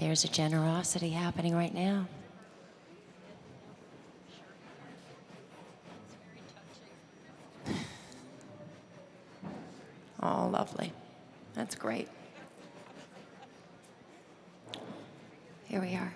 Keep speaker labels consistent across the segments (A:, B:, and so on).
A: there's a generosity happening right now. Oh, lovely. That's great. Here we are.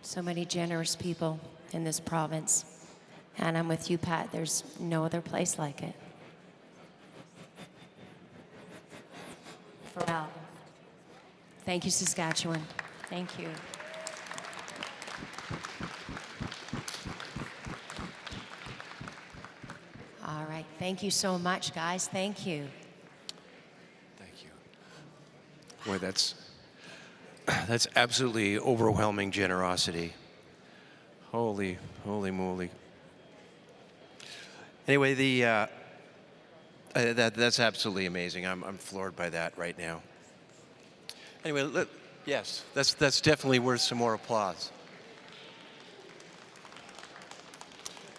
A: So many generous people in this province. And I'm with you, Pat. There's no other place like it. Pharrell. Thank you, Saskatchewan. Thank you. All right. Thank you so much, guys. Thank you.
B: Thank you. Boy, that's absolutely overwhelming generosity. Holy moly. Anyway, that's absolutely amazing. I'm floored by that right now. Anyway, yes, that's definitely worth some more applause.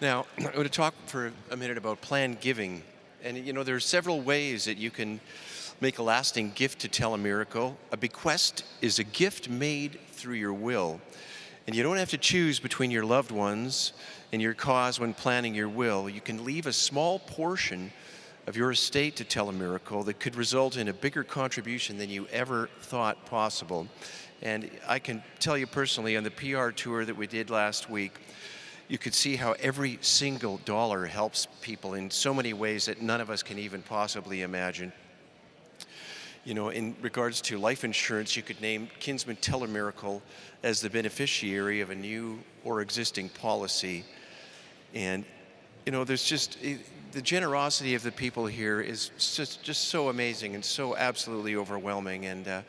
B: Now, I'm going to talk for a minute about planned giving. And you know, there are several ways that you can make a lasting gift to Telemiracle. A bequest is a gift made through your will. And you don't have to choose between your loved ones and your cause when planning your will. You can leave a small portion of your estate to Telemiracle that could result in a bigger contribution than you ever thought possible. And I can tell you personally, on the PR tour that we did last week, you could see how every single dollar helps people in so many ways that none of us can even possibly imagine. You know, in regards to life insurance, you could name Kinsman Telemiracle as the beneficiary of a new or existing policy. And, you know, there's just, the generosity of the people here is just so amazing and so absolutely overwhelming. And,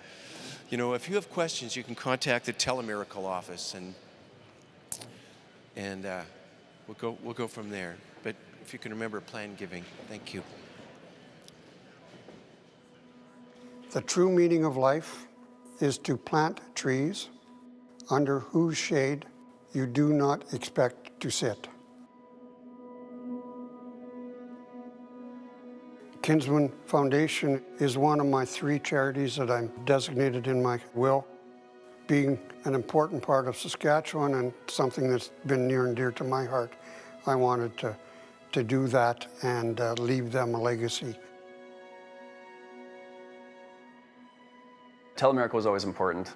B: you know, if you have questions, you can contact the Telemiracle office, and we'll go from there. But if you can remember planned giving, thank you.
C: The true meaning of life is to plant trees under whose shade you do not expect to sit. Kinsman Foundation is one of my 3 charities that I'm designated in my will. Being an important part of Saskatchewan and something that's been near and dear to my heart, I wanted to do that and leave them a legacy.
D: Telemiracle was always important.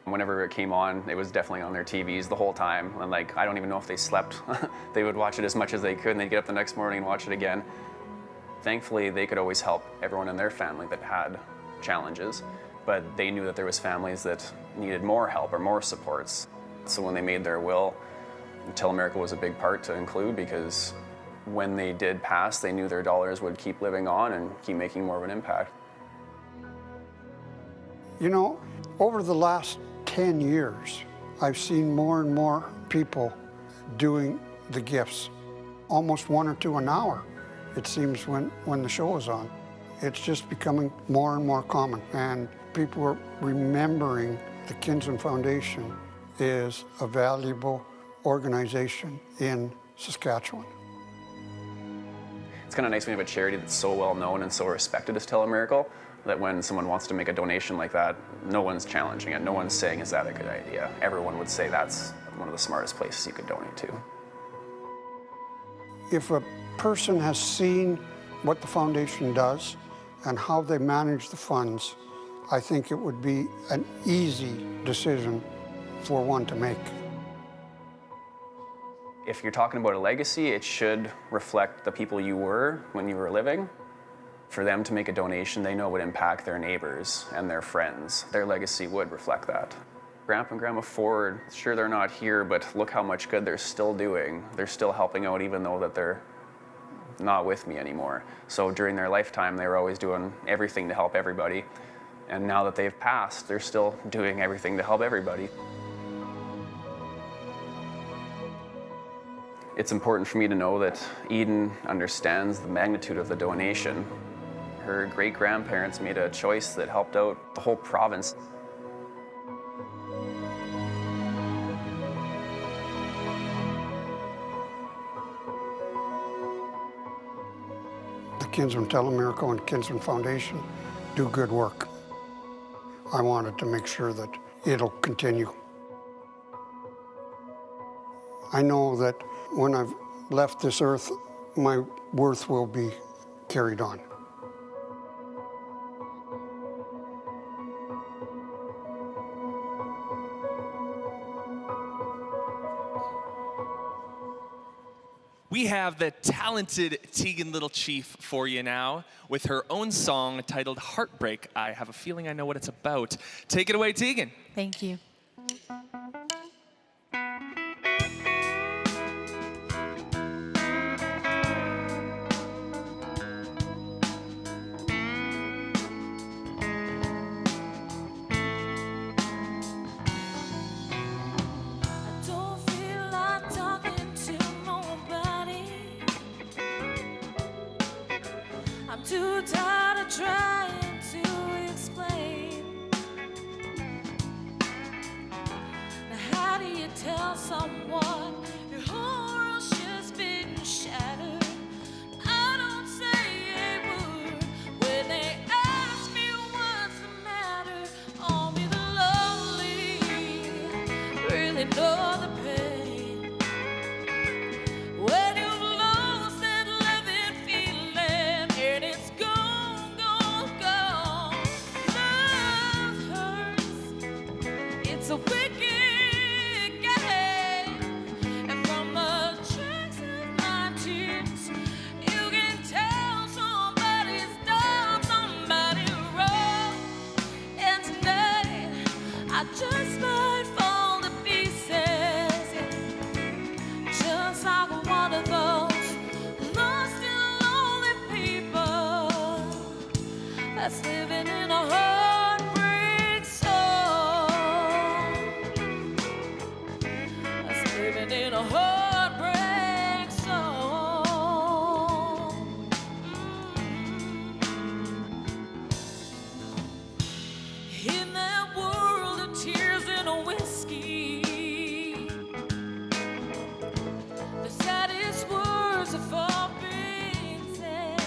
D: Whenever it came on, it was definitely on their TVs the whole time. And like, I don't even know if they slept. They would watch it as much as they could, and they'd get up the next morning and watch it again. Thankfully, they could always help everyone in their family that had challenges, but they knew that there was families that needed more help or more supports. So when they made their will, Telemiracle was a big part to include, because when they did pass, they knew their dollars would keep living on and keep making more of an impact.
C: You know, over the last 10 years, I've seen more and more people doing the gifts, almost 1 or 2 an hour, it seems, when the show is on. It's just becoming more and more common, and people are remembering the Kinsman Foundation is a valuable organization in Saskatchewan.
D: It's kind of nice when you have a charity that's so well known and so respected as Telemiracle, that when someone wants to make a donation like that, no one's challenging it. No one's saying, is that a good idea? Everyone would say that's one of the smartest places you could donate to.
C: If a person has seen what the foundation does and how they manage the funds, I think it would be an easy decision for one to make.
D: If you're talking about a legacy, it should reflect the people you were when you were living. For them to make a donation, they know it would impact their neighbors and their friends. Their legacy would reflect that. Grandpa and Grandma Ford, sure they're not here, but look how much good they're still doing. They're still helping out even though that they're not with me anymore. So during their lifetime, they were always doing everything to help everybody. And now that they've passed, they're still doing everything to help everybody. It's important for me to know that Eden understands the magnitude of the donation. Her great-grandparents made a choice that helped out the whole province.
C: The Kinsman Telemiracle and Kinsman Foundation do good work. I wanted to make sure that it'll continue. I know that when I've left this earth, my worth will be carried on.
E: We have the talented Tegan Little Chief for you now with her own song titled Heartbreak. I have a feeling I know what it's about. Take it away, Tegan.
F: Thank you.
G: I don't feel like talking to nobody. I'm too tired of trying to explain. Now how do you tell someone your whole world's just been shattered? I don't say a word when they ask me what's the matter. Only the lonely really know the pain. When you've lost that loving feeling and it's gone, gone, gone. Love hurts. It's a wicked game. And from the tracks of my tears, you can tell somebody's done somebody wrong. And tonight, I just might fall to pieces, just like one of those lost and lonely people that's living in a heartbreak song. That's living in a heartbreak song. In that world of tears and a whiskey, the saddest words have all been said.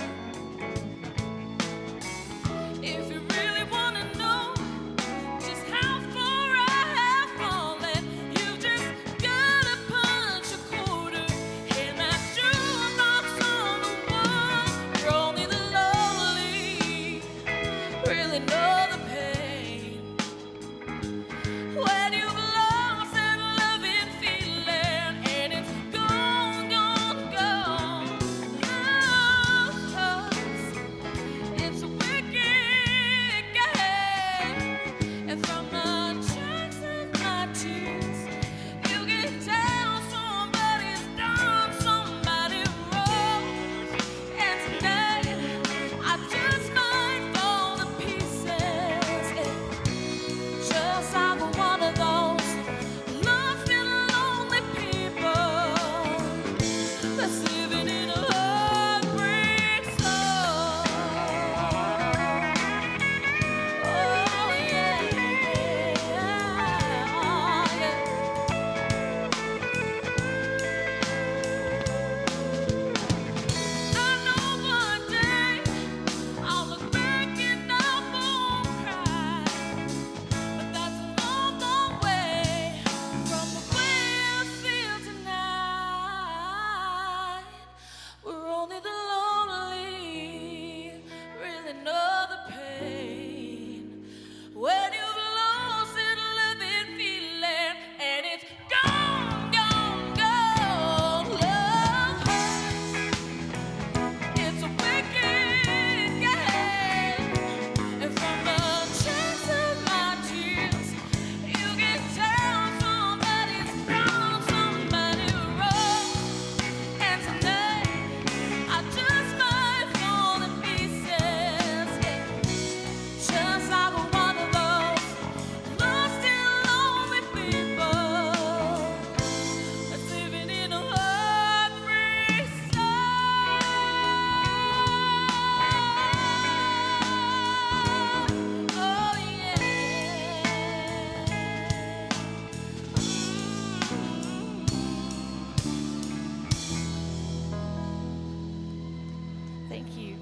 F: Thank you.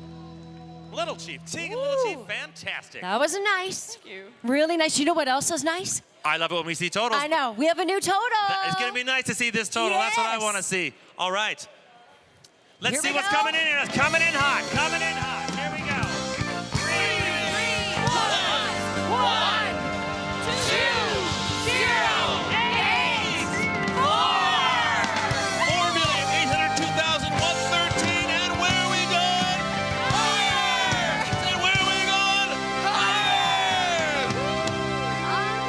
E: Little Chief, Tegan Little Chief, fantastic.
A: That was nice.
F: Thank you.
A: Really nice. You know what else is nice?
E: I love it when we see totals.
A: I know. We have a new total.
E: It's going to be nice to see this total. That's what I
A: Yes.
E: want to see. All right. Let's
A: Here
E: see
A: we
E: what's
A: go.
E: coming in here. It's coming in hot. Coming in hot. Here we go. 4,802,113. And where are we going? Higher! And where are we going?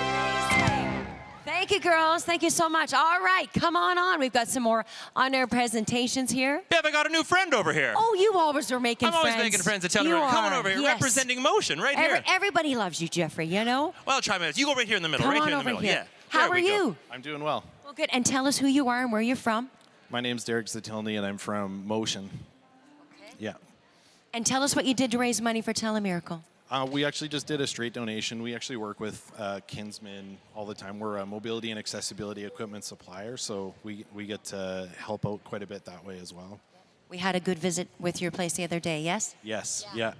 E: Higher!
A: Thank you, girls. Thank you so much. All right, come on. We've got some more on-air presentations here.
E: Bev, I got a new friend over here.
A: Oh, you always are making
E: I'm
A: friends.
E: always making friends at
A: You
E: Telemiracle. Come on
A: are,
E: over here,
A: yes.
E: representing Motion, right here.
A: Everybody loves you, Jeffrey, you know?
E: Well, try my best. You go right here in the middle.
A: Come
E: right
A: on
E: here in the
A: over
E: middle.
A: here.
E: Yeah.
A: How
E: There
A: are
E: we go.
A: you?
H: I'm doing well.
A: Well, good. And tell us who you are and where you're from.
H: My name's Derek Zatilny, and I'm from Motion.
A: Okay.
H: Yeah.
A: And tell us what you did to raise money for Telemiracle.
H: We actually just did a straight donation. We actually work with Kinsman all the time. We're a mobility and accessibility equipment supplier, so we get to help out quite a bit that way as well.
A: We had a good visit with your place the other day, yes?
H: Yes. Yeah.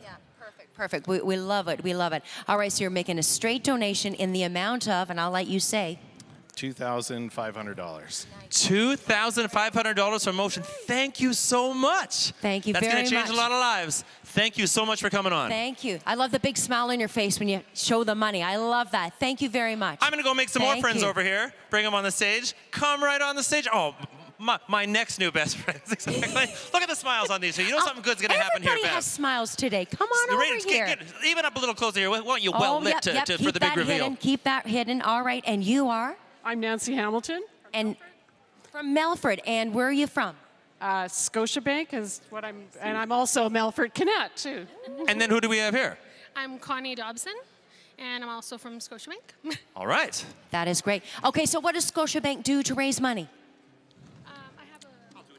A: Perfect. We love it. We love it. All right, so you're making a straight donation in the amount of, and I'll let you say,
H: $2,500.
E: $2,500 from Motion. Thank you so much.
A: Thank you
E: That's
A: very
E: going to change
A: much.
E: a lot of lives. Thank you so much for coming on.
A: Thank you. I love the big smile on your face when you show the money. I love that. Thank you very much.
E: I'm going to go make some more
A: Thank
E: friends
A: you.
E: over here. Bring them on the stage. Come right on the stage. Oh, my next new best friends. Exactly. Look at the smiles on these two. You know something good's going to happen here,
A: Everybody
E: Bev.
A: has smiles today. Come on
E: Ratings,
A: over here.
E: get even up a little closer here. We want you well lit
A: yep.
E: for
A: Keep
E: the
A: that
E: big reveal.
A: hidden. Keep that hidden. All right, and you are?
F: I'm Nancy Hamilton.
A: And from Melford. And where are you from?
F: Scotiabank is what and I'm also Melford Connect too.
E: And then who do we have here?
I: I'm Connie Dobson, and I'm also from Scotiabank.
E: All right.
A: That is great. Okay, so what does Scotiabank do to raise money?
I: I have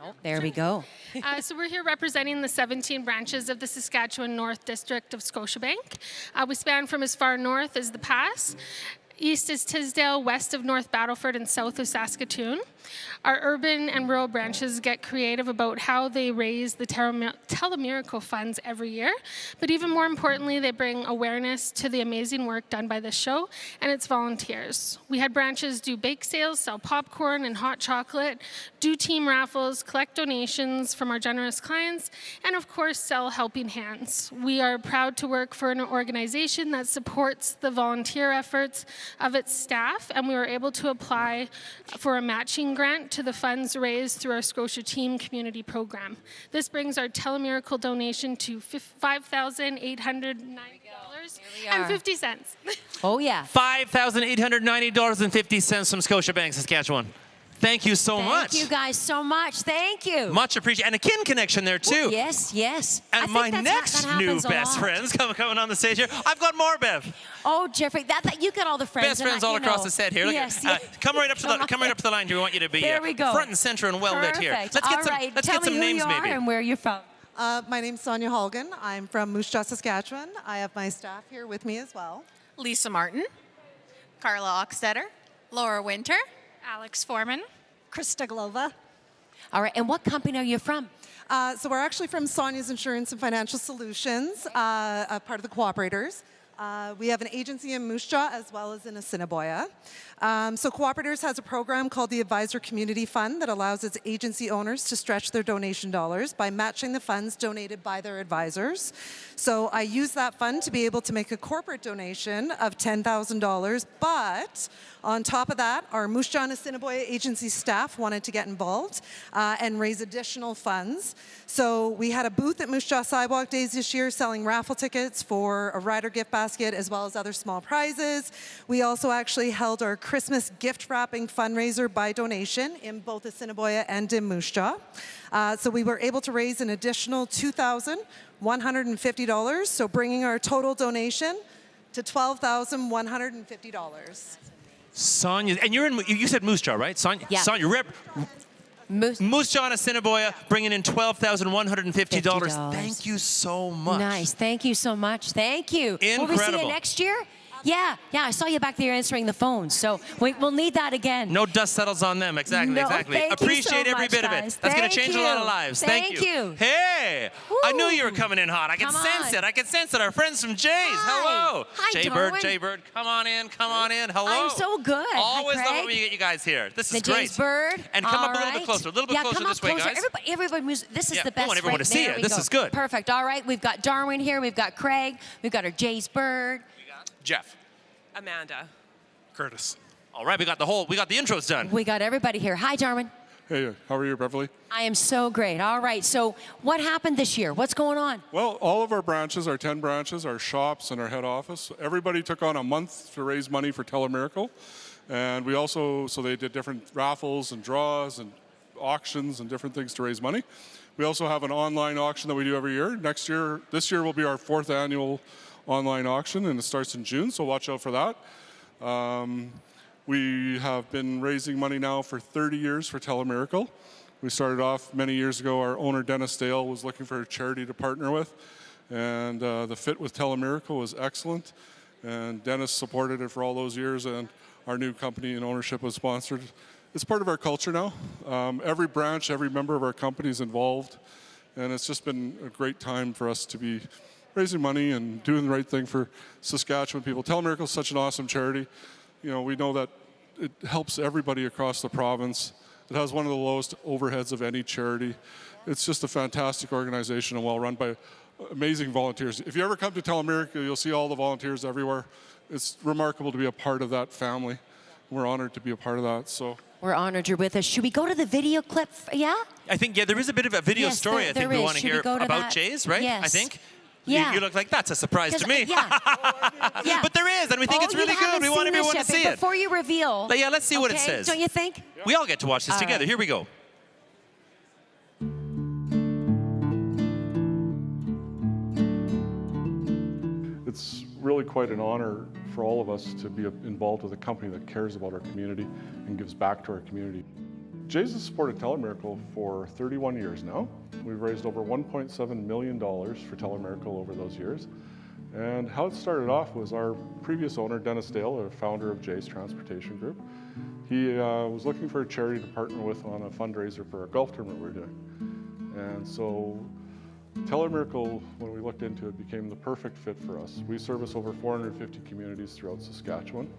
A: Oh, there we go.
I: so we're here representing the 17 branches of the Saskatchewan North District of Scotiabank. We span from as far north as the Pass. East is Tisdale, west of North Battleford, and south of Saskatoon. Our urban and rural branches get creative about how they raise the Telemiracle funds every year. But even more importantly, they bring awareness to the amazing work done by this show and its volunteers. We had branches do bake sales, sell popcorn and hot chocolate, do team raffles, collect donations from our generous clients, and of course, sell helping hands. We are proud to work for an organization that supports the volunteer efforts of its staff, and we were able to apply for a matching grant to the funds raised through our Scotia Team Community Program. This brings our Telemiracle donation to $5,890.50.
A: Oh, yeah.
E: $5,890.50 from Scotiabank, Saskatchewan. Thank you so much.
A: Thank you guys so much. Thank you.
E: Much appreciated. And a kin connection there, too.
A: Yes. I
E: And
A: think
E: my
A: that
E: next new
A: happens a
E: best
A: lot.
E: friends coming on the stage here. I've got more, Bev.
A: Oh, Jeffrey, you got all the friends.
E: Best
A: and
E: friends
A: I-
E: all
A: you
E: across
A: know.
E: the set here. Look
A: Yes,
E: at, come right up to the line here. We want you to be
A: There we go.
E: front and center and well lit here.
A: Perfect.
E: Let's get
A: All
E: some.
A: right.
E: Let's
A: Tell
E: get some
A: me who
E: names
A: you are
E: maybe.
A: and where you're from.
J: My name's Sonia Holgan. I'm from Moose Jaw, Saskatchewan. I have my staff here with me as well.
K: Lisa Martin, Carla Oxtetter, Laura Winter,
I: Alex Foreman.
J: Krista Glova.
A: All right, and what company are you from?
J: So we're actually from Sonia's Insurance and Financial Solutions, a part of the Cooperators. We have an agency in Moose Jaw as well as in Assiniboia. So Cooperators has a program called the Advisor Community Fund that allows its agency owners to stretch their donation dollars by matching the funds donated by their advisors. So I use that fund to be able to make a corporate donation of $10,000, but on top of that, our Moose Jaw and Assiniboia agency staff wanted to get involved and raise additional funds. So we had a booth at Moose Jaw Sidewalk Days this year selling raffle tickets for a rider gift basket as well as other small prizes. We also actually held our Christmas gift wrapping fundraiser by donation in both Assiniboia and in Moose Jaw. So we were able to raise an additional $2,150, so bringing our total donation to $12,150.
E: Sonia, and you said Moose Jaw, right? Sonia,
A: Yeah.
E: Sonia, Moose Jaw and Assiniboia bringing in $12,150.
A: $50.
E: Thank you so much.
A: Nice. Thank you so much. Thank you. Will we see you
E: Incredible.
A: next year? Yeah, I saw you back there answering the phone, so we'll need that again.
L: No dust settles on them. Exactly,
A: No,
L: exactly.
A: thank you
L: Appreciate
A: so
L: every
A: much,
L: bit of
A: guys.
L: it. That's going to
A: Thank
L: change a lot of
A: you.
L: lives.
A: Thank you.
L: Hey, I knew you were coming in hot. I can
A: Come
L: sense
A: on.
L: it. I can sense it. Our friends from Jay's. Hello.
A: Hi,
L: Jay
A: Darwin.
L: Bird, Jay Bird, come on in, come on in. Hello.
A: I'm so good. Hi,
L: Always love it
A: Craig.
L: when you get you guys here. This is
A: The
L: great.
A: James Bird.
L: And come
A: All
L: up a little bit
A: right.
L: closer, a little bit closer
A: come
L: this
A: up
L: way,
A: closer.
L: guys.
A: Everybody moves. This is
L: Yeah,
A: the
L: we
A: best.
L: want everyone
A: right
L: to see
A: there
L: it.
A: we
L: This
A: go.
L: is good.
A: Perfect. All right, we've got Darwin here. We've got Craig. We've got our Jays Bird.
L: Jeff.
M: Amanda.
L: Curtis. All right, we got the intros done.
A: We got everybody here. Hi, Darwin.
N: Hey, how are you, Beverly?
A: I am so great. All right, so what happened this year? What's going on?
N: Well, all of our branches, our 10 branches, our shops, and our head office, everybody took on a month to raise money for Telemiracle. And we also, so they did different raffles and draws and auctions and different things to raise money. We also have an online auction that we do every year. This year will be our 4th annual online auction, and it starts in June, so watch out for that. We have been raising money now for 30 years for Telemiracle. We started off many years ago. Our owner, Dennis Dale, was looking for a charity to partner with, and the fit with Telemiracle was excellent. And Dennis supported it for all those years, and our new company and ownership was sponsored. It's part of our culture now. Every branch, every member of our company is involved, and it's just been a great time for us to be raising money and doing the right thing for Saskatchewan people. Telemiracle is such an awesome charity. You know, we know that it helps everybody across the province. It has one of the lowest overheads of any charity. It's just a fantastic organization and well run by amazing volunteers. If you ever come to Telemiracle, you'll see all the volunteers everywhere. It's remarkable to be a part of that family. We're honored to be a part of that. So
A: We're honored you're with us. Should we go to the video clip? Yeah?
L: I think, there is a bit of a video
A: Yes,
L: story
A: there
L: I think we
A: is.
L: want to
A: Should we
L: hear
A: go to
L: about
A: that?
L: Jay's, right?
A: Yes.
L: I think.
A: Yeah.
L: You look like that's a surprise to me.
A: Yeah. Yeah.
L: But there is, and we think it's really good. We want everyone to see it.
A: Before you reveal.
L: Yeah, let's see what it
A: okay,
L: says.
A: Don't you think?
L: We all get to watch this
A: All
L: together.
A: right.
L: Here we go.
N: it's really quite an honor for all of us to be involved with a company that cares about our community and gives back to our community. Jay's has supported Telemiracle for 31 years now. We've raised over $1.7 million for Telemiracle over those years. And how it started off was our previous owner, Dennis Dale, a founder of Jay's Transportation Group. He was looking for a charity to partner with on a fundraiser for a golf tournament we were doing. And so Telemiracle, when we looked into it, became the perfect fit for us. We service over 450 communities throughout Saskatchewan,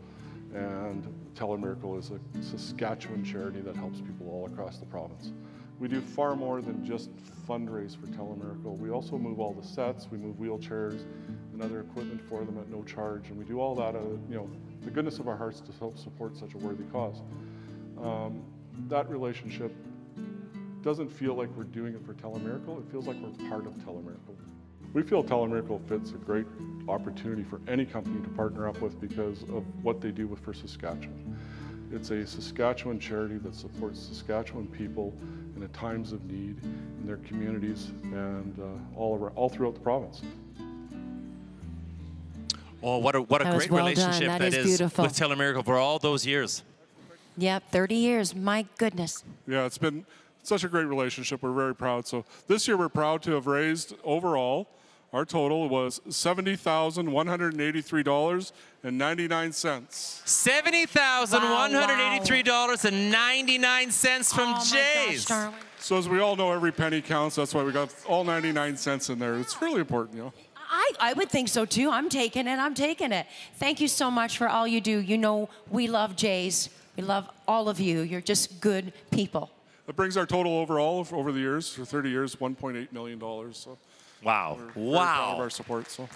N: and Telemiracle is a Saskatchewan charity that helps people all across the province. We do far more than just fundraise for Telemiracle. We also move all the sets, we move wheelchairs and other equipment for them at no charge, and we do all that out of, the goodness of our hearts to help support such a worthy cause. That relationship doesn't feel like we're doing it for Telemiracle, it feels like we're part of Telemiracle. We feel Telemiracle fits a great opportunity for any company to partner up with because of what they do for Saskatchewan. It's a Saskatchewan charity that supports Saskatchewan people in the times of need in their communities and all throughout the province.
L: Oh, what a great
A: well
L: relationship
A: done.
L: that is
A: beautiful.
L: with Telemiracle for all those years.
A: Yep, 30 years. My goodness.
N: Yeah, it's been such a great relationship. We're very proud. So this year we're proud to have raised overall, our total was $70,183.99.
L: $70,183.99 from Jay's.
N: So as we all know, every penny counts. That's why we got all 99 cents in there. It's really important,
A: I would think so too. I'm taking it. Thank you so much for all you do. You know, we love Jay's. We love all of you. You're just good people.
N: That brings our total overall over the years, for 30 years, $1.8 million. So
L: wow.
N: We're very proud of our support. So.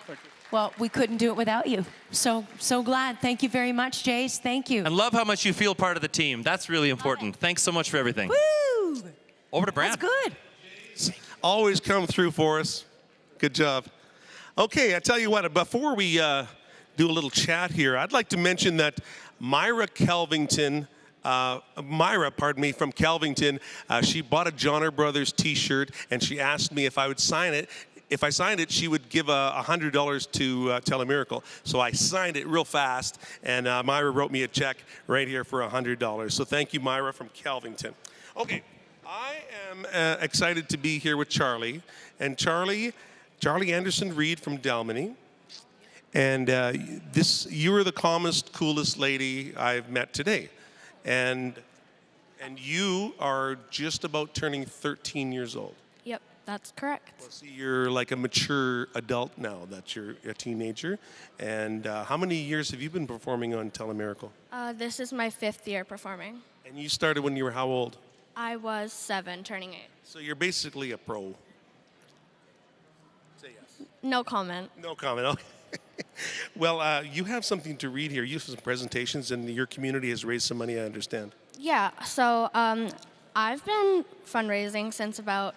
N: Thank you.
A: Well, we couldn't do it without you. So glad. Thank you very much, Jace. Thank you.
L: And love how much you feel part of the team. That's really important. Thanks so much for everything.
A: Woo!
L: Over to Brad.
A: That's good.
O: Always come through for us. Good job. Okay, I tell you what, before we do a little chat here, I'd like to mention that Myra, from Kelvington, she bought a Johnner Brothers t-shirt and she asked me if I would sign it. If I signed it, she would give $100 to Telemiracle. So I signed it real fast, and Myra wrote me a check right here for $100. So thank you, Myra from Kelvington. Okay, I am excited to be here with Charlie. And Charlie Anderson Reed from Delmany. And you were the calmest, coolest lady I've met today. And you are just about turning 13 years old.
M: Yep, that's correct.
O: Well, see, you're like a mature adult now, that you're a teenager. And how many years have you been performing on Telemiracle?
M: This is my 5th year performing.
O: And you started when you were how old?
M: I was 7, turning 8.
O: So you're basically a pro. Say yes.
M: No comment.
O: No comment, okay. Well, you have something to read here. You have some presentations, and your community has raised some money, I understand.
M: Yeah, so I've been fundraising since about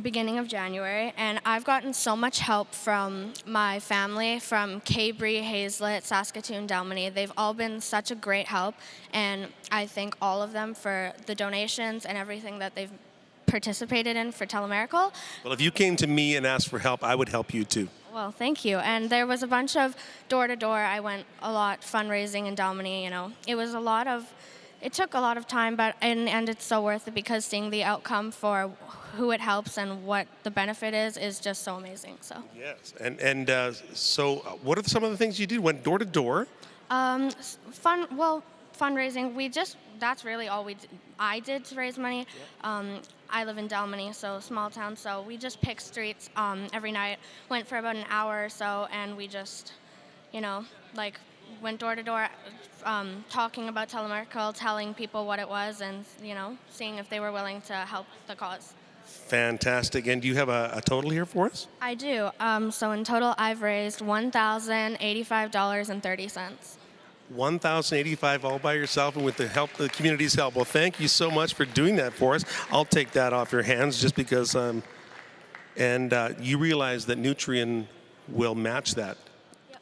M: beginning of January, and I've gotten so much help from my family, from Cabri, Hazlet, Saskatoon, Dalmany. They've all been such a great help, and I thank all of them for the donations and everything that they've participated in for Telemiracle.
O: Well, if you came to me and asked for help, I would help you too.
M: Well, thank you. And there was a bunch of door-to-door. I went a lot fundraising in Dalmany, you know. It took a lot of time, but and it's so worth it because seeing the outcome for who it helps and what the benefit is just so amazing. So
O: yes, and so what are some of the things you did? Went door to door.
M: Fundraising. That's really all I did to raise money. I live in Dalmany, so small town. So we just picked streets every night. Went for about an hour or so, and we just, went door to door, talking about Telemiracle, telling people what it was, and seeing if they were willing to help the cause.
O: Fantastic. And do you have a total here for us?
M: I do. So in total, I've raised $1,085.30.
O: $1,085 all by yourself and with the community's help. Well, thank you so much for doing that for us. I'll take that off your hands just because, you realize that Nutrien will match that.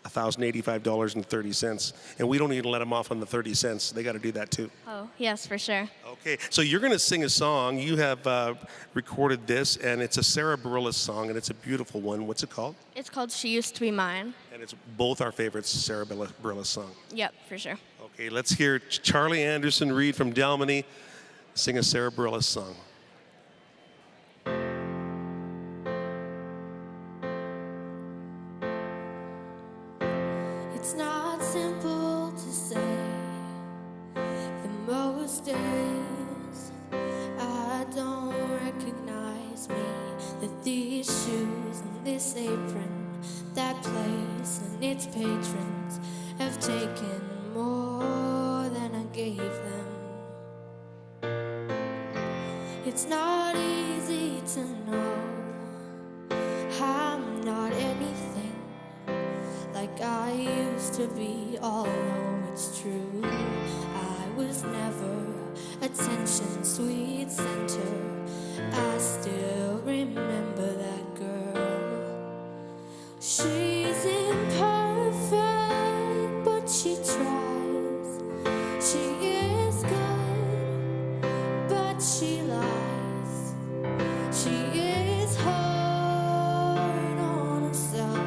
O: $1,085.30, and we don't even let them off on the 30 cents. They got to do that too.
M: Oh, yes, for sure.
O: Okay, so you're going to sing a song. You have recorded this, and it's a Sarah Bareilles song, and it's a beautiful one. What's it called?
M: It's called She Used to Be Mine.
O: And it's both our favorites, Sarah Bareilles song.
M: Yep, for sure.
O: Okay, let's hear Charlie Anderson Reed from Dalmany sing a Sarah Bareilles song.
G: It's not simple to say. The most days I don't recognize me. That these shoes and this apron, that place and its patrons have taken more than I gave them. It's not easy to know I'm not anything like I used to be, although it's true I was never attention sweet center. I still remember that girl. She's imperfect, but she tries. She is good, but she lies. She is hard on herself.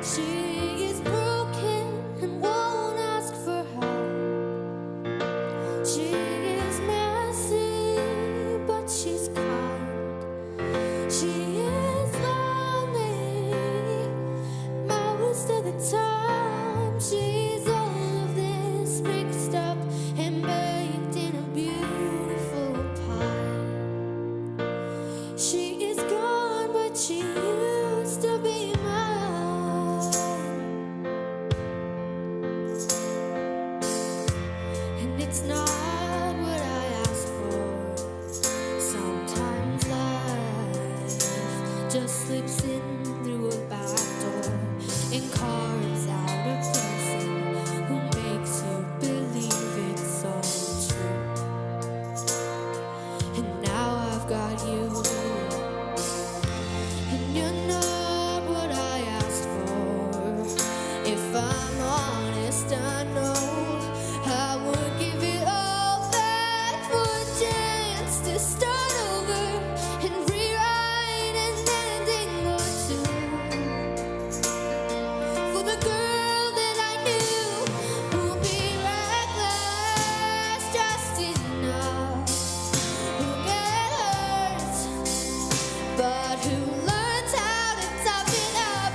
G: She is broken and won't ask for help. She is messy, but she's kind. She is lonely most of the time. She's all of this mixed up and baked in a beautiful pie. She is gone, but she used to be mine. And it's not what I asked for. Sometimes life just slips in through a back door and carves out a person who makes you believe it's all true. And now I've got you, and you're not what I asked for. If I'm honest, I know I would give it all back for a chance to start over and rewrite an ending or two. For the girl that I knew who'd be reckless just enough, who get hurt, but who learns how to tough it up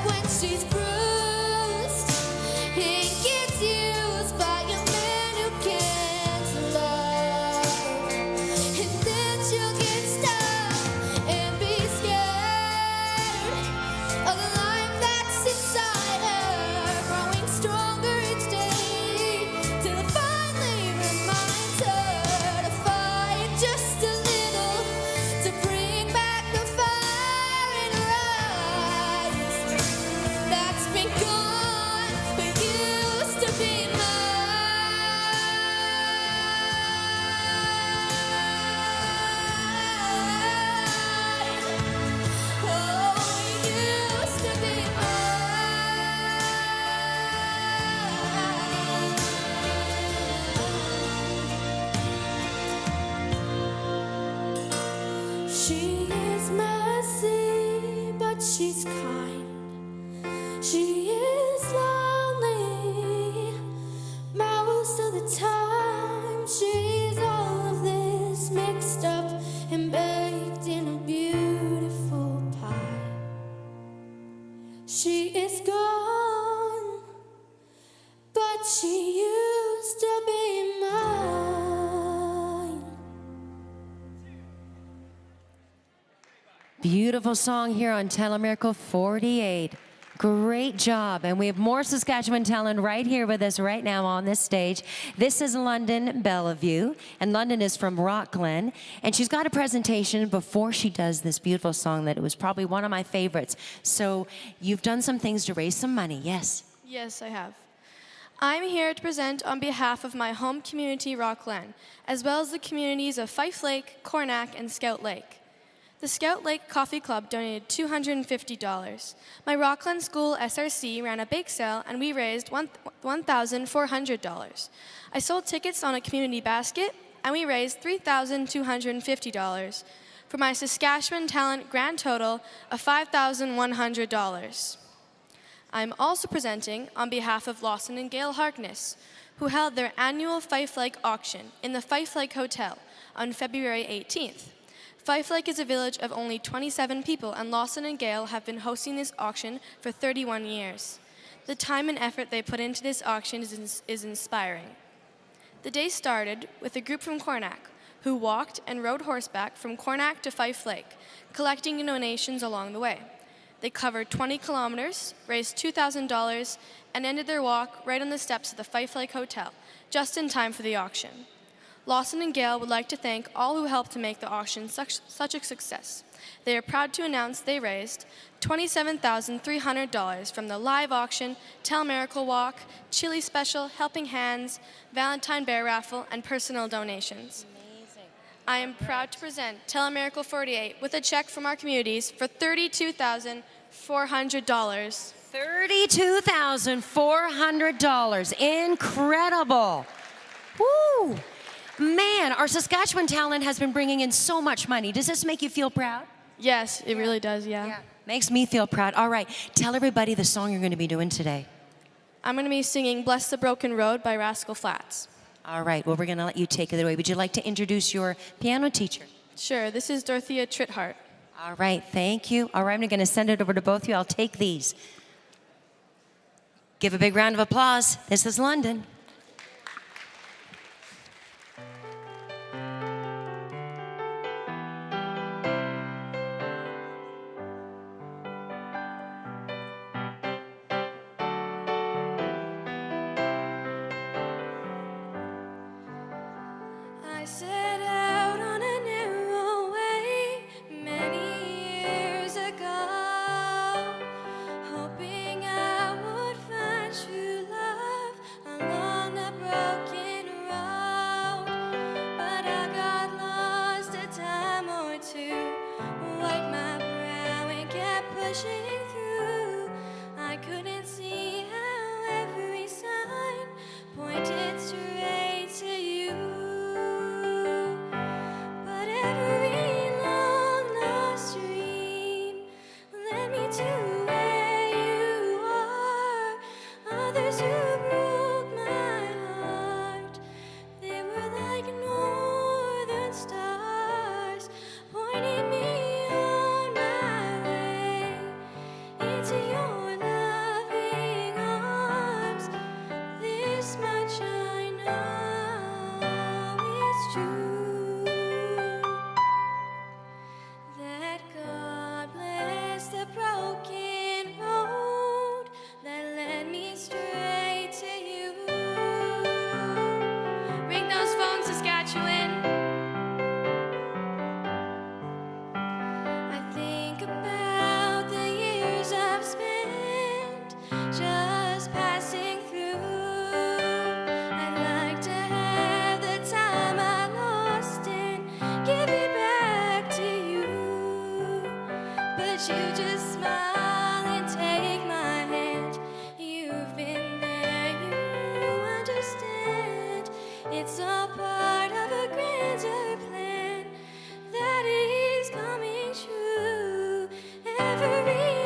G: she's kind. She is lonely most of the time. She's all of this mixed up and baked in a beautiful pie. She is gone, but she used to be mine.
A: Beautiful song here on Telemiracle 48. Great job. And we have more Saskatchewan talent right here with us right now on this stage. This is London Bellevue, and London is from Rockglen. And she's got a presentation before she does this beautiful song that it was probably one of my favorites. So you've done some things to raise some money, yes?
P: Yes, I have. I'm here to present on behalf of my home community, Rockglen, as well as the communities of Fife Lake, Cornack, and Scout Lake. The Scout Lake Coffee Club donated $250. My Rockglen School SRC ran a bake sale and we raised $1,400. I sold tickets on a community basket and we raised $3,250 for my Saskatchewan talent grand total of $5,100. I'm also presenting on behalf of Lawson and Gail Harkness, who held their annual Fife Lake auction in the Fife Lake Hotel on February 18th. Fife Lake is a village of only 27 people, and Lawson and Gale have been hosting this auction for 31 years. The time and effort they put into this auction is inspiring. The day started with a group from Cornack, who walked and rode horseback from Cornack to Fife Lake, collecting donations along the way. They covered 20 kilometers, raised $2,000, and ended their walk right on the steps of the Fife Lake Hotel, just in time for the auction. Lawson and Gale would like to thank all who helped to make the auction such a success. They are proud to announce they raised $27,300 from the live auction, Telemiracle Walk, Chili Special, Helping Hands, Valentine Bear Raffle, and personal donations. Amazing. I am proud to present Telemiracle 48 with a check from our communities for $32,400.
A: $32,400. Incredible. Woo! Man, our Saskatchewan talent has been bringing in so much money. Does this make you feel proud?
P: Yes, it really does, yeah.
A: Makes me feel proud. All right, tell everybody the song you're going to be doing today.
P: I'm going to be singing Bless the Broken Road by Rascal Flatts.
A: All right, well, we're going to let you take it away. Would you like to introduce your piano teacher?
P: Sure, this is Dorothea Trithart.
A: All right, thank you. All right, I'm going to send it over to both of you. I'll take these. Give a big round of applause. This is London.
G: I set out on a narrow way many years ago, hoping I would find true love along the broken road. But I got lost a time or two, wiped my brow and kept pushing through. I couldn't see how every sign pointed straight to you. But every long lost dream led me to where you are. Others who broke my heart, they were like northern stars, pointing me on my way into your loving arms. This much I know is true, that God bless the broken road that led me straight to you. Ring those phones, Saskatchewan. I think about the years I've spent just passing through. I'd like to have the time I lost and give it back to you. But you just smile and take my hand. You've been there, you understand. It's all part of a grander plan that is coming true. Every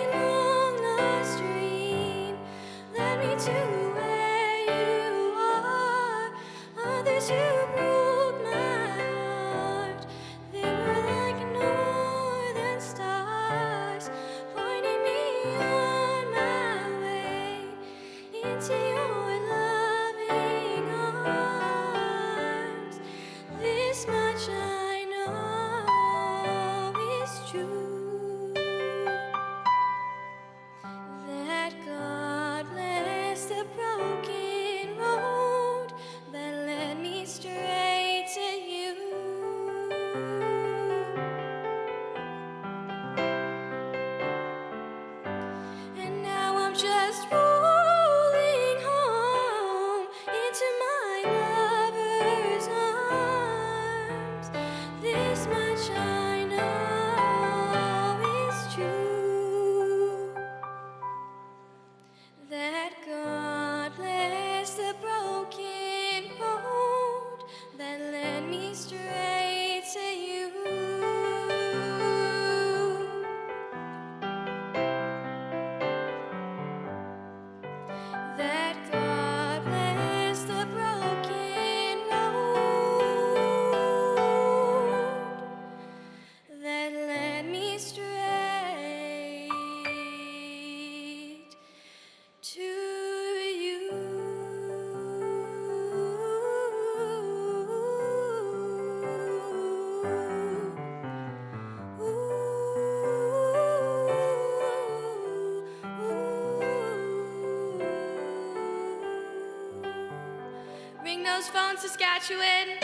P: those phones, Saskatchewan.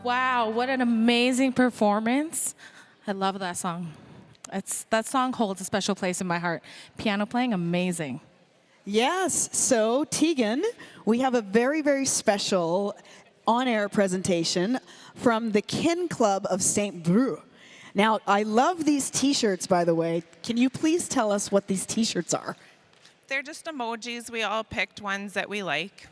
Q: Wow, what an amazing performance. I love that song. That song holds a special place in my heart. Piano playing, amazing.
R: Yes, so Tegan, we have a very, very special on-air presentation from the Kin Club of St. Bru. Now, I love these t-shirts, by the way. Can you please tell us what these t-shirts are?
S: They're just emojis. We all picked ones that we like.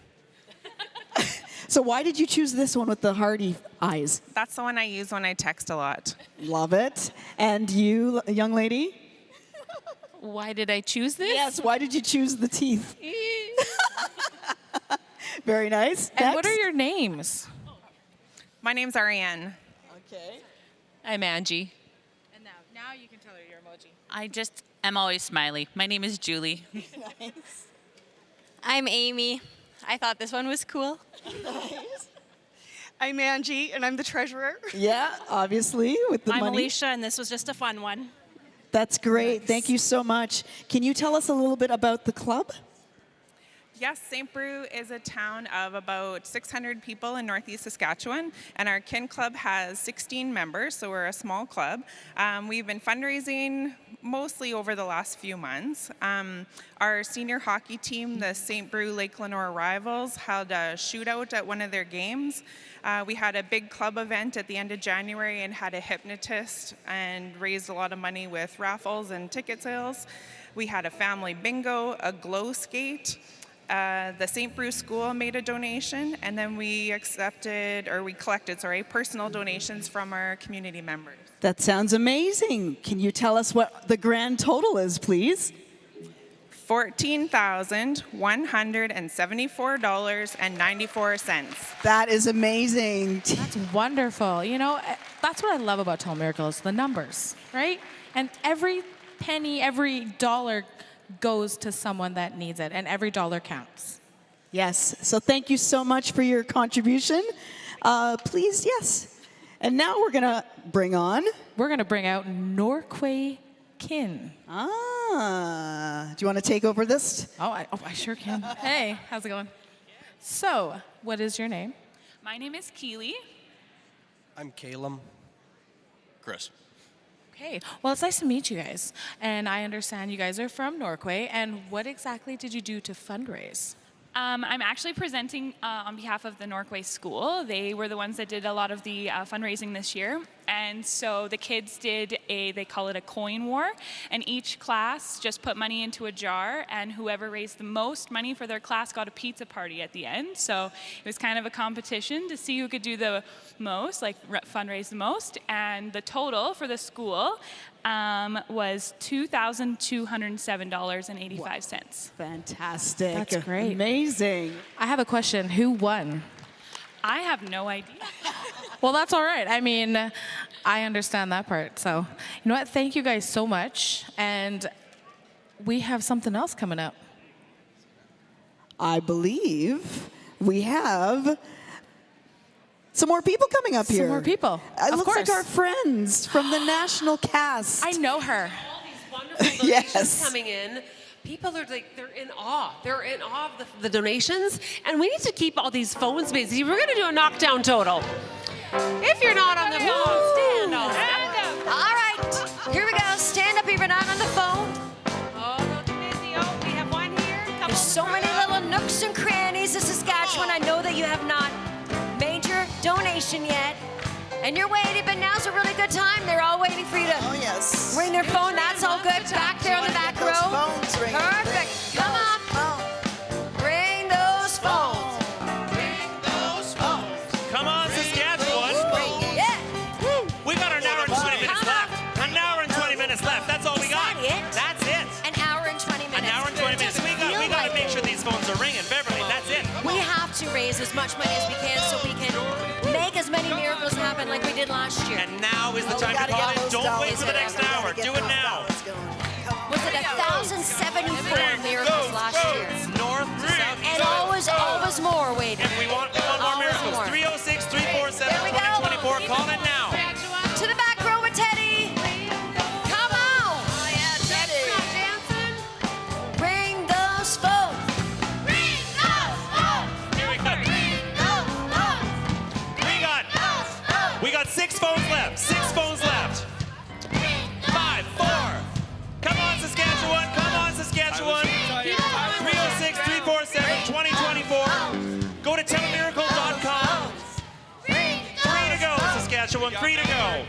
R: So why did you choose this one with the hearty eyes?
S: That's the one I use when I text a lot.
R: Love it. And you, young lady?
T: Why did I choose this?
R: Yes, why did you choose the teeth? Very nice.
Q: And what are your names?
S: My name's Ariane.
R: Okay.
T: I'm Angie.
Q: And now you can tell her your emoji.
T: I just am always smiley. My name is Julie.
R: Nice.
K: I'm Amy. I thought this one was cool.
R: Nice.
U: I'm Angie, and I'm the treasurer.
R: Yeah, obviously, with the
U: I'm
R: money.
U: Alicia, and this was just a fun one.
R: That's great. Nice. Thank you so much. Can you tell us a little bit about the club?
S: Yes, St. Bru is a town of about 600 people in Northeast Saskatchewan, and our Kin Club has 16 members, so we're a small club. We've been fundraising mostly over the last few months. Our senior hockey team, the St. Bru Lake Lenore Rivals, held a shootout at one of their games. We had a big club event at the end of January and had a hypnotist and raised a lot of money with raffles and ticket sales. We had a family bingo, a glow skate. The St. Bru School made a donation, and then we collected personal donations from our community members.
R: That sounds amazing. Can you tell us what the grand total is, please?
S: $14,174.94.
R: That is amazing.
Q: That's wonderful. You know, that's what I love about Telemiracle is the numbers, right? And every penny, every dollar goes to someone that needs it, and every dollar counts.
R: Yes, so thank you so much for your contribution. Please, yes. And now we're gonna bring out
Q: Norquay Kin.
R: Ah, do you want to take over this?
Q: Oh, I sure can. Hey, how's it going? So, what is your name?
T: My name is Keely.
V: I'm Calum. Chris.
Q: Okay, well, it's nice to meet you guys. And I understand you guys are from Norquay. And what exactly did you do to fundraise?
W: I'm actually presenting on behalf of the Norquay School. They were the ones that did a lot of the fundraising this year. And so the kids did they call it a coin war. And each class just put money into a jar. And whoever raised the most money for their class got a pizza party at the end. So it was kind of a competition to see who could do the most, fundraise the most. And the total for the school was $2,207.85. Wow.
R: Fantastic.
Q: That's great.
R: Amazing.
Q: I have a question. Who won?
W: I have no idea.
Q: Well, that's all right. I mean, I understand that part. So, you know what? Thank you guys so much. And we have something else coming up.
R: I believe we have some more people coming up here.
Q: Some more people.
R: It
Q: of
R: looks
Q: course.
R: like our friends from the national cast.
Q: I know her.
X: All these wonderful donations coming in. People are they're in awe. They're in awe of the donations. And we need to keep all these phones busy. We're going to do a knockdown total. If you're not on the phone, stand up.
A: All right, here we go. Stand up if you're not on the phone.
X: Oh, don't be busy. Oh, we have one here.
A: There's so many little nooks and crannies of Saskatchewan. I know that you have not made your donation yet. And you're waiting, but now's a really good time. They're all waiting for you to ring their phone. That's all good. Back there on the back row. Perfect. Come on. Ring those phones.
L: Ring those phones. Come on, Saskatchewan.
A: Yeah.
L: We got an hour and 20 minutes left. An hour and 20 minutes left. That's all we got. That's it.
A: An hour and 20 minutes.
L: An hour and 20 minutes. We got to make sure these phones are ringing. Beverly, that's it.
A: We have to raise as much money as we can so we can make as many miracles happen like we did last year.
L: And now is the time to call in. Don't wait for the next hour. Do it now.
A: Was it 1,074 miracles last year?
L: North to south,
A: and always more waiting.
L: And we want more miracles. 306-347-2024. Call in now.
A: To the back row with Teddy. Come on.
L: Saskatchewan. 3 to go.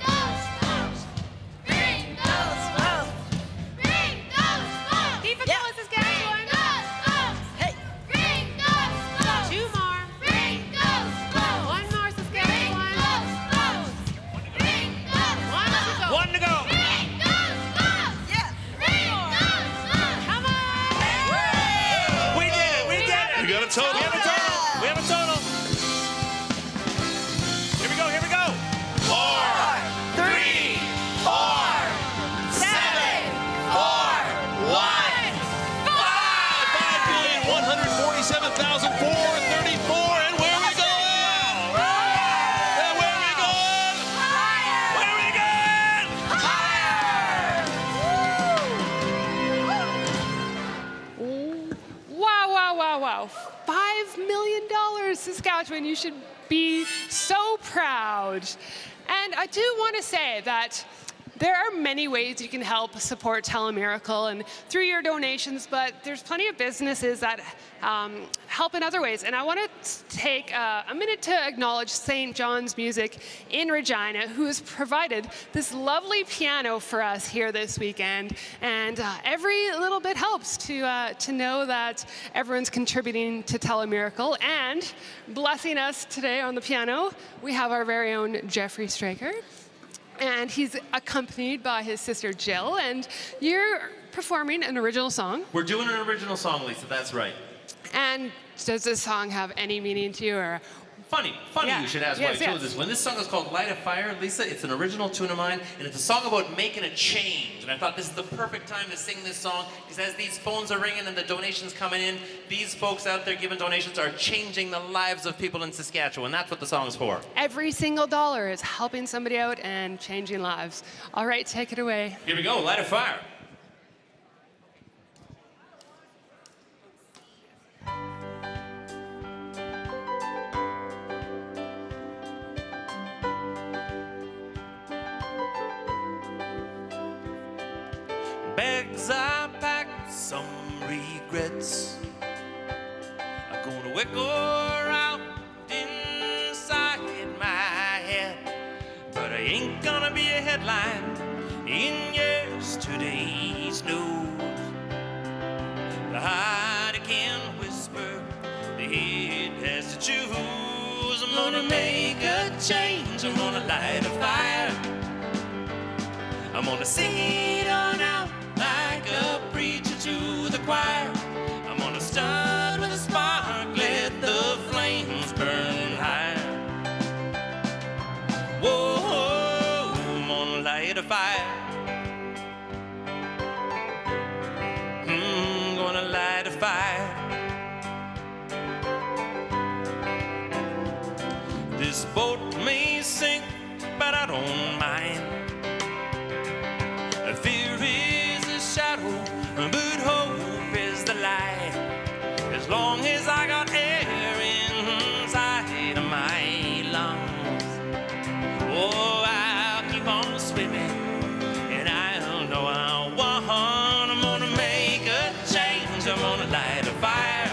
X: Keep it going, Saskatchewan.
R: Hey.
X: Two more. One more, Saskatchewan.
L: One to go.
X: Come on.
L: We did it. We did it.
O: We got a total.
L: We have a total. We have a total. Here we go. Here we go. 4, 3, 4, 7, 4, 1.
O: 5,147,434. And where are we going? And where are we going?
L: Where are we going?
F: Wow, wow, wow, wow. $5 million, Saskatchewan. You should be so proud. And I do want to say that there are many ways you can help support Telemiracle and through your donations, but there's plenty of businesses that help in other ways. And I want to take a minute to acknowledge St. John's Music in Regina, who has provided this lovely piano for us here this weekend. And every little bit helps to know that everyone's contributing to Telemiracle. And blessing us today on the piano, we have our very own Jeffrey Straker. And he's accompanied by his sister Jill, and you're performing an original song.
B: We're doing an original song, Lisa, that's right.
F: And does this song have any meaning to you, or?
B: Funny
F: Yeah.
B: you should ask
F: Yes,
B: why I chose
F: yes.
B: this one. This song is called Light a Fire, Lisa. It's an original tune of mine, and it's a song about making a change. And I thought this is the perfect time to sing this song, because as these phones are ringing and the donations coming in, these folks out there giving donations are changing the lives of people in Saskatchewan. That's what the song's for.
F: Every single dollar is helping somebody out and changing lives. All right, take it away.
B: Here we go, Light a Fire.
C: Bags I packed, some regrets are gonna echo around inside my head. But I ain't gonna be a headline in yesterday's news. The heart can whisper, the head has to choose. I'm gonna make a change, I'm gonna light a fire. I'm gonna sing it on out like a preacher to the choir. I'm gonna start with a spark, let the flames burn high. Whoa, I'm gonna light a fire. Gonna light a fire. This boat may sink, but I don't mind. Fear is a shadow, but hope is the light. As long as I got air inside of my lungs, oh, I'll keep on swimming, and I'll know I want. I'm gonna make a change, I'm gonna light a fire.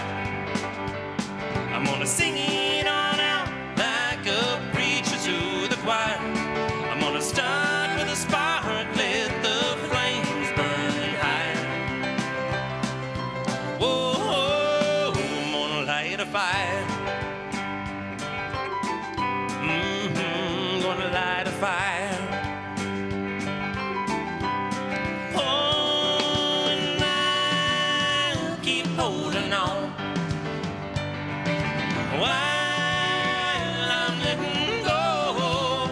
C: I'm gonna sing it on out like a preacher to the choir. I'm gonna start with a spark, let the flames burn high. Whoa, I'm gonna light a fire. Gonna light a fire. Oh, and I'll keep holding on while I'm letting go.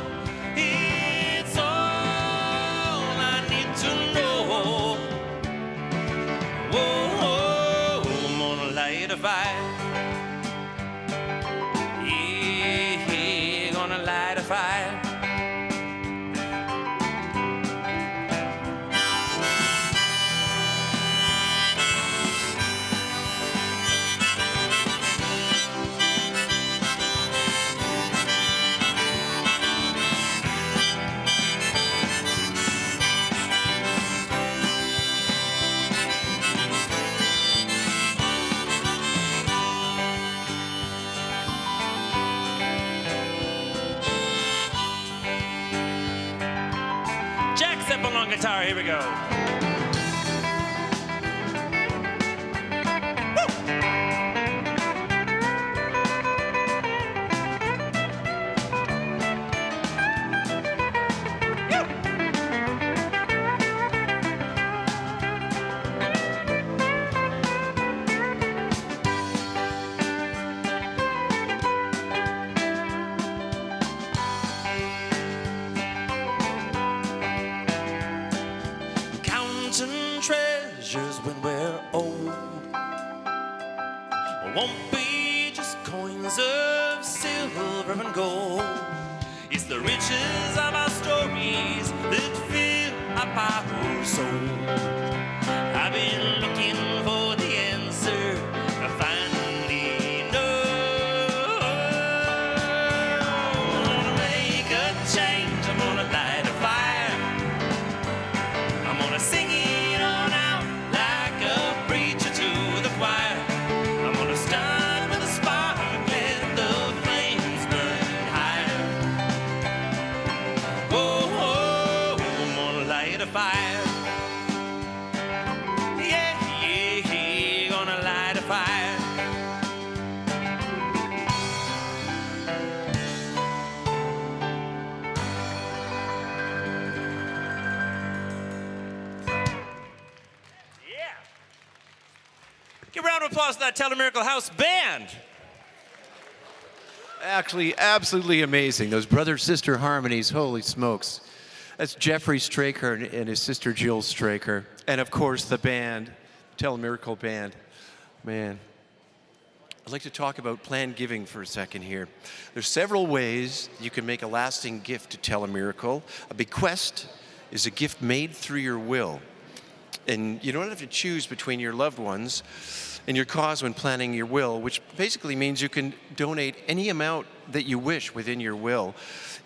C: It's all I need to know. Whoa, I'm gonna light a fire. Yeah, gonna light a fire. guitar. Here we go. Counting treasures when we're old won't be just coins of silver and gold. It's the riches of our stories that fill up our soul. I've been looking for the answer, I finally know. I'm gonna make a change, I'm gonna light a fire. I'm gonna sing it on out like a preacher to the choir. I'm gonna start with a spark, let the flames burn higher. Whoa, I'm gonna light a fire. Yeah, yeah, yeah, gonna light a fire. Give a round of applause to that Telemiracle House band.
D: Actually, absolutely amazing. Those brother-sister harmonies, holy smokes. That's Jeffrey Straker and his sister Jill Straker. And of course, the band, Telemiracle Band. Man, I'd like to talk about planned giving for a second here. There's several ways you can make a lasting gift to Telemiracle. A bequest is a gift made through your will. And you don't have to choose between your loved ones and your cause when planning your will, which basically means you can donate any amount that you wish within your will.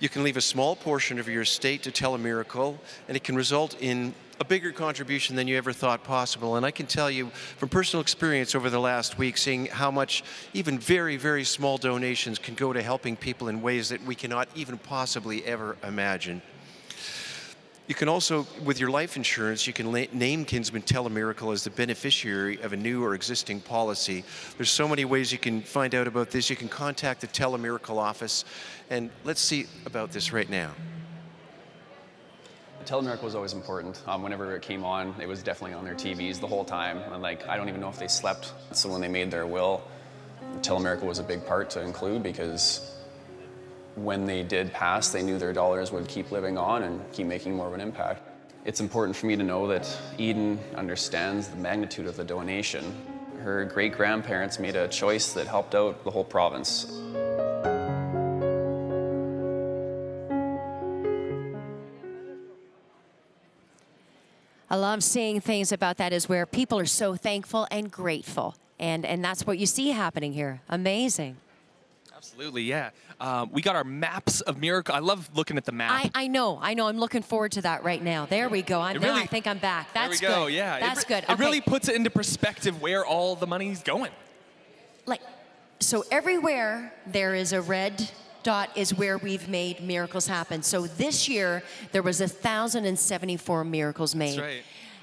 D: You can leave a small portion of your estate to Telemiracle, and it can result in a bigger contribution than you ever thought possible. And I can tell you from personal experience over the last week, seeing how much even very, very small donations can go to helping people in ways that we cannot even possibly ever imagine. You can also, with your life insurance, you can name Kinsman Telemiracle as the beneficiary of a new or existing policy. There's so many ways you can find out about this. You can contact the Telemiracle office, and let's see about this right now.
H: Telemiracle was always important. Whenever it came on, it was definitely on their TVs the whole time. And I don't even know if they slept. So when they made their will, Telemiracle was a big part to include, because when they did pass, they knew their dollars would keep living on and keep making more of an impact. It's important for me to know that Eden understands the magnitude of the donation. Her great-grandparents made a choice that helped out the whole province.
A: I love seeing things about that is where people are so thankful and grateful. And that's what you see happening here. Amazing.
E: Absolutely, yeah. We got our maps of miracle. I love looking at the map.
A: I know. I'm looking forward to that right now. There we go. Now I think I'm back. That's
E: there we go,
A: good.
E: yeah.
A: That's good.
E: It really puts it into perspective where all the money's going.
A: So everywhere there is a red dot is where we've made miracles happen. So this year, there was 1,074 miracles made.
E: That's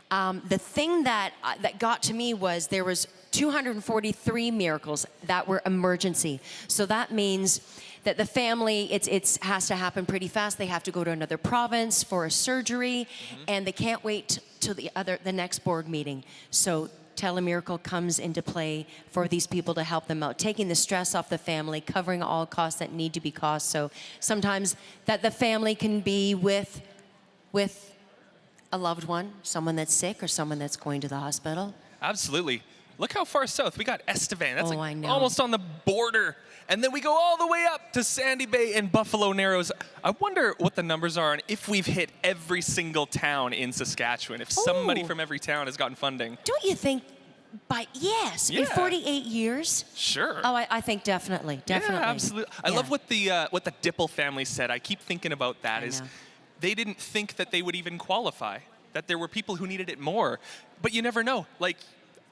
E: right.
A: The thing that got to me was there was 243 miracles that were emergency. So that means that the family, it has to happen pretty fast. They have to go to another province for a surgery, and they can't wait till the next board meeting. So Telemiracle comes into play for these people to help them out, taking the stress off the family, covering all costs that need to be cost. So sometimes that the family can be with a loved one, someone that's sick or someone that's going to the hospital.
E: Absolutely. Look how far south. We got Estevan. That's
A: I know.
E: almost on the border. And then we go all the way up to Sandy Bay and Buffalo Narrows. I wonder what the numbers are and if we've hit every single town in Saskatchewan, if somebody from every town has gotten funding.
A: Don't you think? Yes, in 48 years?
E: Sure.
A: Oh, I think definitely.
E: Yeah, absolutely. I love what the Dipple family said. I keep thinking about that. They didn't think that they would even qualify, that there were people who needed it more. But you never know. Like,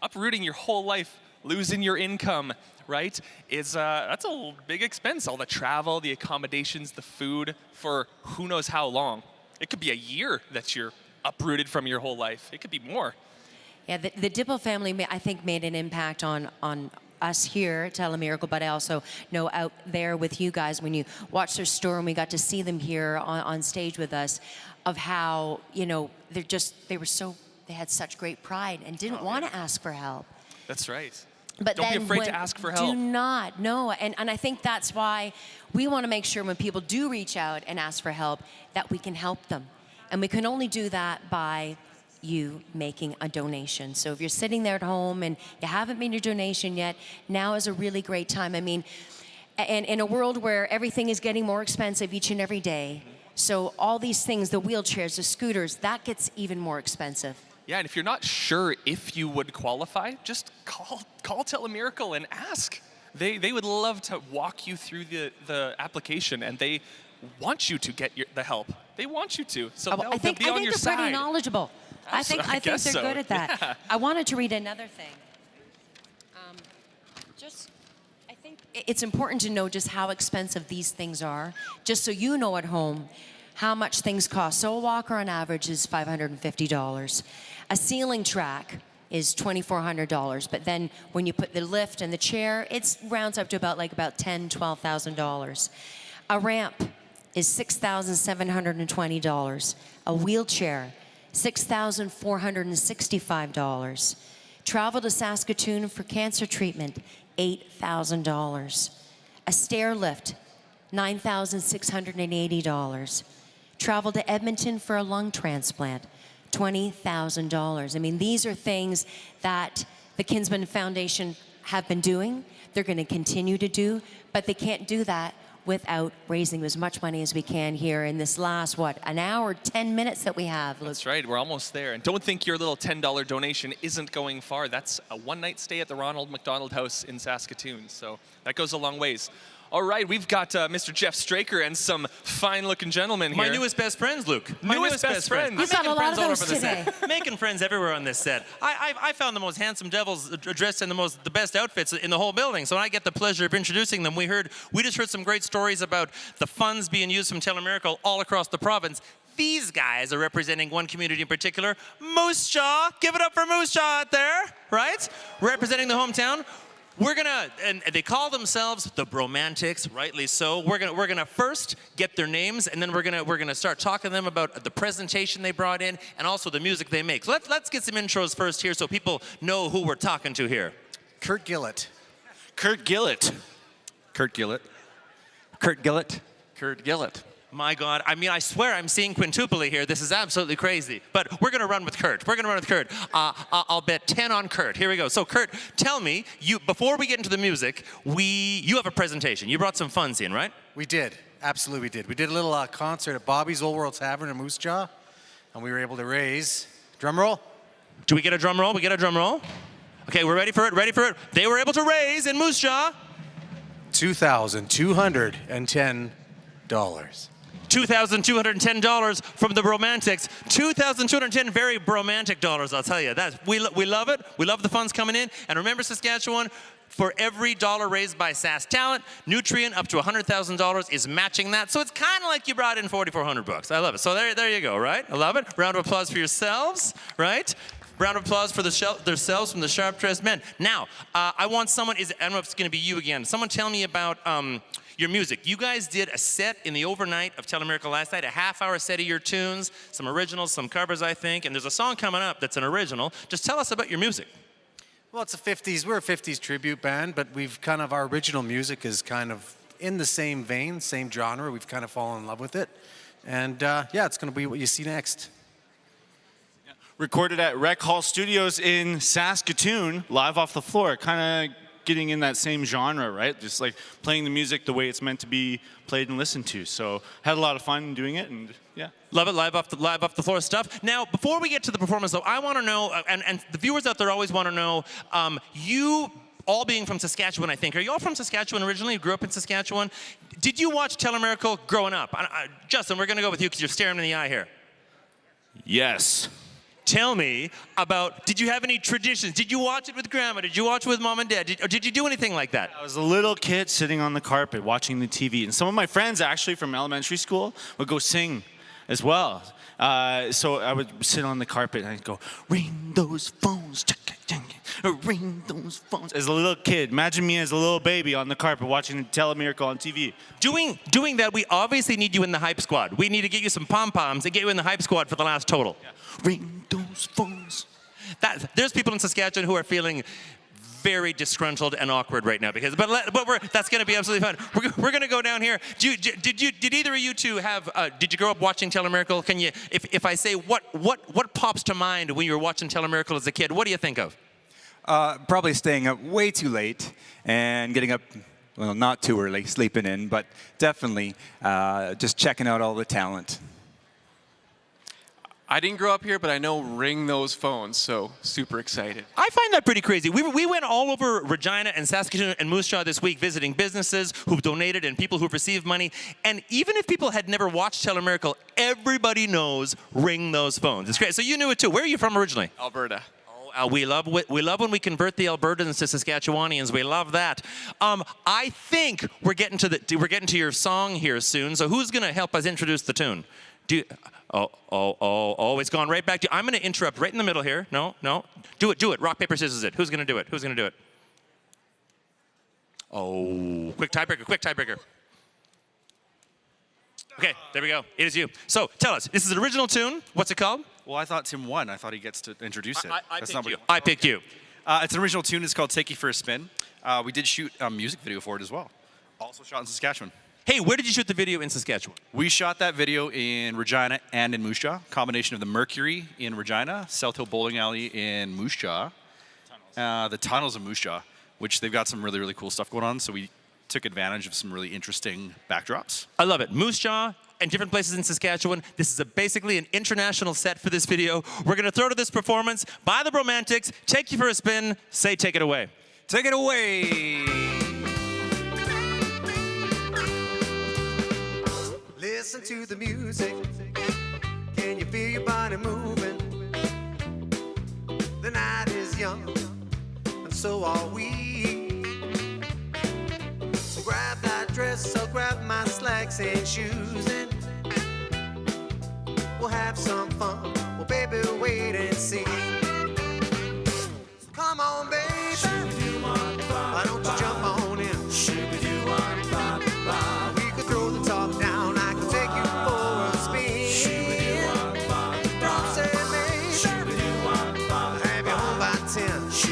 E: uprooting your whole life, losing your income, right, that's a big expense. All the travel, the accommodations, the food for who knows how long. It could be a year that you're uprooted from your whole life. It could be more.
A: Yeah, the Dipple family, I think, made an impact on us here at Telemiracle, but I also know out there with you guys when you watch their store, and we got to see them here on stage with us, of how, you know, they had such great pride and didn't want to ask for help.
E: That's right.
A: But
E: don't be
A: then
E: afraid to ask for help.
A: Do not, no. And I think that's why we want to make sure when people do reach out and ask for help that we can help them. And we can only do that by you making a donation. So if you're sitting there at home and you haven't made your donation yet, now is a really great time. I mean, and in a world where everything is getting more expensive each and every day, so all these things, the wheelchairs, the scooters, that gets even more expensive.
E: Yeah, and if you're not sure if you would qualify, just call Telemiracle and ask. They would love to walk you through the application, and they want you to get the help. They want you to. So
A: I think
E: they'll be on your
A: they're pretty
E: side.
A: knowledgeable. I think they're good at that.
E: Yeah.
A: I wanted to read another thing. I think it's important to know just how expensive these things are, just so you know at home how much things cost. So a walker on average is $550. A ceiling track is $2,400, but then when you put the lift and the chair, it rounds up to about $10,000, $12,000. A ramp is $6,720. A wheelchair, $6,465. Travel to Saskatoon for cancer treatment, $8,000. A stair lift, $9,680. Travel to Edmonton for a lung transplant, $20,000. I mean, these are things that the Kinsman Foundation have been doing. They're going to continue to do, but they can't do that without raising as much money as we can here in this last, an hour, 10 minutes that we have.
E: That's right, we're almost there. And don't think your little $10 donation isn't going far. That's a one-night stay at the Ronald McDonald House in Saskatoon, so that goes a long ways. All right, we've got Mr. Jeff Straker and some fine-looking gentlemen here.
B: My newest best friends, Luke. My
E: Newest best friends.
A: You've got a lot of those today.
B: Making friends everywhere on this set. I found the most handsome devils dressed in the best outfits in the whole building, so I get the pleasure of introducing them. We just heard some great stories about the funds being used from Telemiracle all across the province. These guys are representing one community in particular, Moose Jaw. Give it up for Moose Jaw out there, right? Representing the hometown. And they call themselves the Bromantics, rightly so. We're gonna first get their names, and then we're gonna start talking to them about the presentation they brought in and also the music they make. So let's get some intros first here so people know who we're talking to here.
I: Kurt Gillett.
B: Kurt Gillett.
I: Kurt Gillett.
B: Kurt Gillett.
I: Kurt Gillett.
B: My God, I mean, I swear I'm seeing quintuply here. This is absolutely crazy. But we're going to run with Kurt. I'll bet 10 on Kurt. Here we go. So, Kurt, tell me, before we get into the music, you have a presentation. You brought some funds in, right?
I: We did. Absolutely, we did. We did a little concert at Bobby's Old World Tavern in Moose Jaw, and we were able to raise, drum roll.
B: Do we get a drum roll? We get a drum roll? Okay, we're ready for it. They were able to raise in Moose Jaw
I: $2,210.
B: $2,210 from the Bromantics. $2,210 very bromantic dollars, I'll tell you. We love it. We love the funds coming in. And remember, Saskatchewan, for every dollar raised by SAS Talent, Nutrien up to $100,000 is matching that. So it's kind of like you brought in $4,400. I love it. So there you go, right? I love it. Round of applause for yourselves, right? Round of applause for themselves from the Sharp Dressed Men. Now, I want someone, I don't know if it's going to be you again. Someone tell me about your music. You guys did a set in the overnight of Telemiracle last night, a half-hour set of your tunes, some originals, some covers, I think, and there's a song coming up that's an original. Just tell us about your music.
I: Well, it's we're a 50s tribute band, but our original music is kind of in the same vein, same genre. We've kind of fallen in love with it. And it's going to be what you see next.
J: Recorded at Rec Hall Studios in Saskatoon, live off the floor, kind of getting in that same genre, right? Just like playing the music the way it's meant to be played and listened to. So had a lot of fun doing it, and yeah.
B: Love it, live off the floor stuff. Now, before we get to the performance, though, I want to know, and the viewers out there always want to know, you all being from Saskatchewan, I think. Are you all from Saskatchewan originally? You grew up in Saskatchewan? Did you watch Telemiracle growing up? Justin, we're going to go with you because you're staring me in the eye here.
J: Yes.
B: Tell me about, did you have any traditions? Did you watch it with grandma? Did you watch it with mom and dad? Or did you do anything like that?
J: I was a little kid sitting on the carpet watching the TV, and some of my friends actually from elementary school would go sing as well. So I would sit on the carpet and I'd go, ring those phones, ring those phones. As a little kid, imagine me as a little baby on the carpet watching Telemiracle on TV.
B: Doing that, we obviously need you in the hype squad. We need to get you some pom-poms and get you in the hype squad for the last total.
J: Yeah. Ring those phones.
B: There's people in Saskatchewan who are feeling very disgruntled and awkward right now but that's going to be absolutely fun. We're going to go down here. Did either of you two have? Did you grow up watching Telemiracle? Can you, if I say what pops to mind when you were watching Telemiracle as a kid? What do you think of?
G: Probably staying up way too late and getting up, well, not too early, sleeping in, but definitely just checking out all the talent.
M: I didn't grow up here, but I know ring those phones, so super excited.
B: I find that pretty crazy. We went all over Regina and Saskatoon and Moose Jaw this week visiting businesses who've donated and people who've received money. And even if people had never watched Telemiracle, everybody knows ring those phones. It's great. So you knew it too. Where are you from originally?
M: Alberta.
B: We love when we convert the Albertans to Saskatchewanians. We love that. I think we're getting to your song here soon. So who's going to help us introduce the tune? It's gone right back to you. I'm going to interrupt right in the middle here. No. Do it. Rock, paper, scissors it. Who's going to do it? Oh, quick tiebreaker. Okay, there we go. It is you. So tell us, this is an original tune. What's it called?
N: Well, I thought Tim won. I thought he gets to introduce it.
B: I picked you.
N: It's an original tune. It's called Take You for a Spin. We did shoot a music video for it as well. Also shot in Saskatchewan.
B: Hey, where did you shoot the video in Saskatchewan?
N: We shot that video in Regina and in Moose Jaw. Combination of the Mercury in Regina, South Hill Bowling Alley in Moose Jaw, the tunnels in Moose Jaw, which they've got some really, really cool stuff going on. So we took advantage of some really interesting backdrops.
B: I love it. Moose Jaw and different places in Saskatchewan. This is basically an international set for this video. We're going to throw to this performance by the Bromantics. Take You for a Spin. Say, take it away.
N: Take it away.
P: Listen to the music. Can you feel your body moving? The night is young, and so are we. So grab that dress, so grab my slacks and shoes, and we'll have some fun. Well, baby, wait and see. So come on, baby. Why don't you jump on in? We could throw the top down. I can take you for a spin. Don't say maybe. I'll have you home by 10. So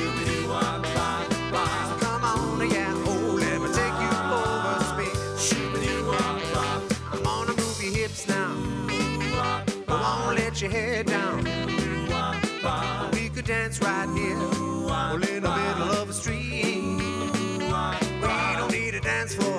P: come on, yeah. Oh, let me take you for a spin. Come on and move your hips now. Come on, let your head down. We could dance right here, or in the middle of a street. We don't need a dance floor.